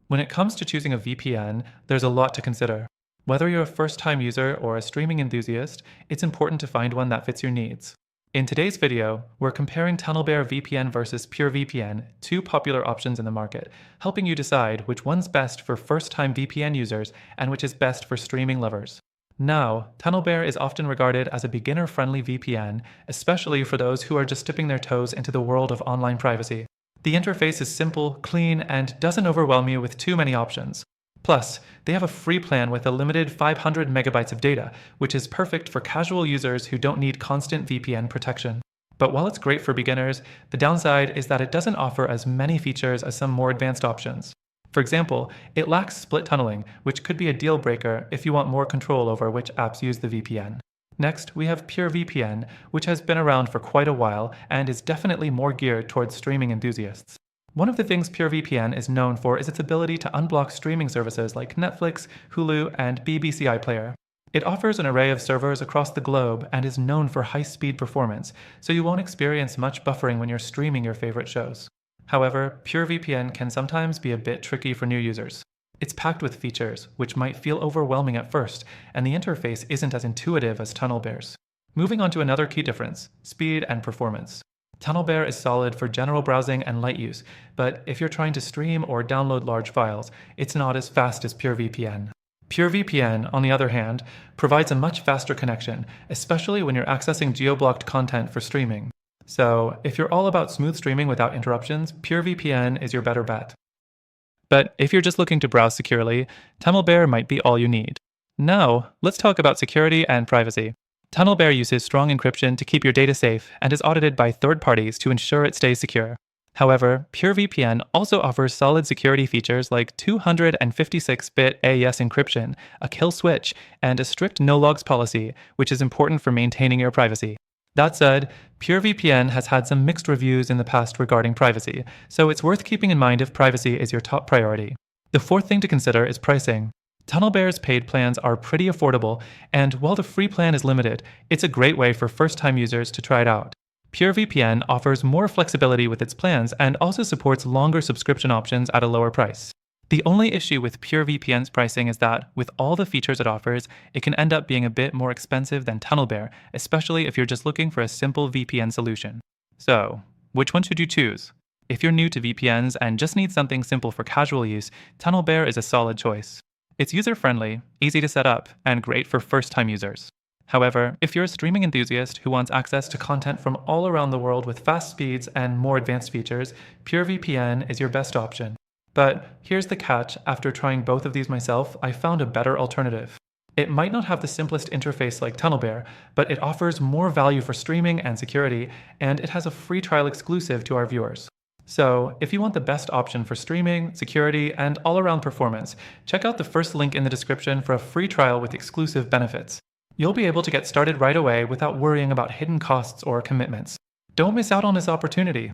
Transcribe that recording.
When it comes to choosing a VPN, there's a lot to consider. Whether you're a first-time user or a streaming enthusiast, it's important to find one that fits your needs. In today's video, we're comparing TunnelBear VPN versus PureVPN, two popular options in the market, helping you decide which one's best for first-time VPN users and which is best for streaming lovers. Now, TunnelBear is often regarded as a beginner-friendly VPN, especially for those who are just dipping their toes into the world of online privacy. The interface is simple, clean, and doesn't overwhelm you with too many options. Plus, they have a free plan with a limited 500 megabytes of data, which is perfect for casual users who don't need constant VPN protection. But while it's great for beginners, the downside is that it doesn't offer as many features as some more advanced options. For example, it lacks split tunneling, which could be a deal breaker if you want more control over which apps use the VPN. Next, we have PureVPN, which has been around for quite a while and is definitely more geared towards streaming enthusiasts. One of the things PureVPN is known for is its ability to unblock streaming services like Netflix, Hulu, and BBC iPlayer. It offers an array of servers across the globe and is known for high-speed performance, so you won't experience much buffering when you're streaming your favorite shows. However, PureVPN can sometimes be a bit tricky for new users. It's packed with features, which might feel overwhelming at first, and the interface isn't as intuitive as TunnelBear's. Moving on to another key difference, speed and performance. TunnelBear is solid for general browsing and light use, but if you're trying to stream or download large files, it's not as fast as PureVPN. PureVPN, on the other hand, provides a much faster connection, especially when you're accessing geo-blocked content for streaming. So, if you're all about smooth streaming without interruptions, PureVPN is your better bet. But if you're just looking to browse securely, TunnelBear might be all you need. Now, let's talk about security and privacy. TunnelBear uses strong encryption to keep your data safe and is audited by third parties to ensure it stays secure. However, PureVPN also offers solid security features like 256-bit AES encryption, a kill switch, and a strict no-logs policy, which is important for maintaining your privacy. That said, PureVPN has had some mixed reviews in the past regarding privacy, so it's worth keeping in mind if privacy is your top priority. The fourth thing to consider is pricing. TunnelBear's paid plans are pretty affordable, and while the free plan is limited, it's a great way for first-time users to try it out. PureVPN offers more flexibility with its plans and also supports longer subscription options at a lower price. The only issue with PureVPN's pricing is that, with all the features it offers, it can end up being a bit more expensive than TunnelBear, especially if you're just looking for a simple VPN solution. So, which one should you choose? If you're new to VPNs and just need something simple for casual use, TunnelBear is a solid choice. It's user-friendly, easy to set up, and great for first-time users. However, if you're a streaming enthusiast who wants access to content from all around the world with fast speeds and more advanced features, PureVPN is your best option. But here's the catch, after trying both of these myself, I found a better alternative. It might not have the simplest interface like TunnelBear, but it offers more value for streaming and security, and it has a free trial exclusive to our viewers. So, if you want the best option for streaming, security, and all-around performance, check out the first link in the description for a free trial with exclusive benefits. You'll be able to get started right away without worrying about hidden costs or commitments. Don't miss out on this opportunity.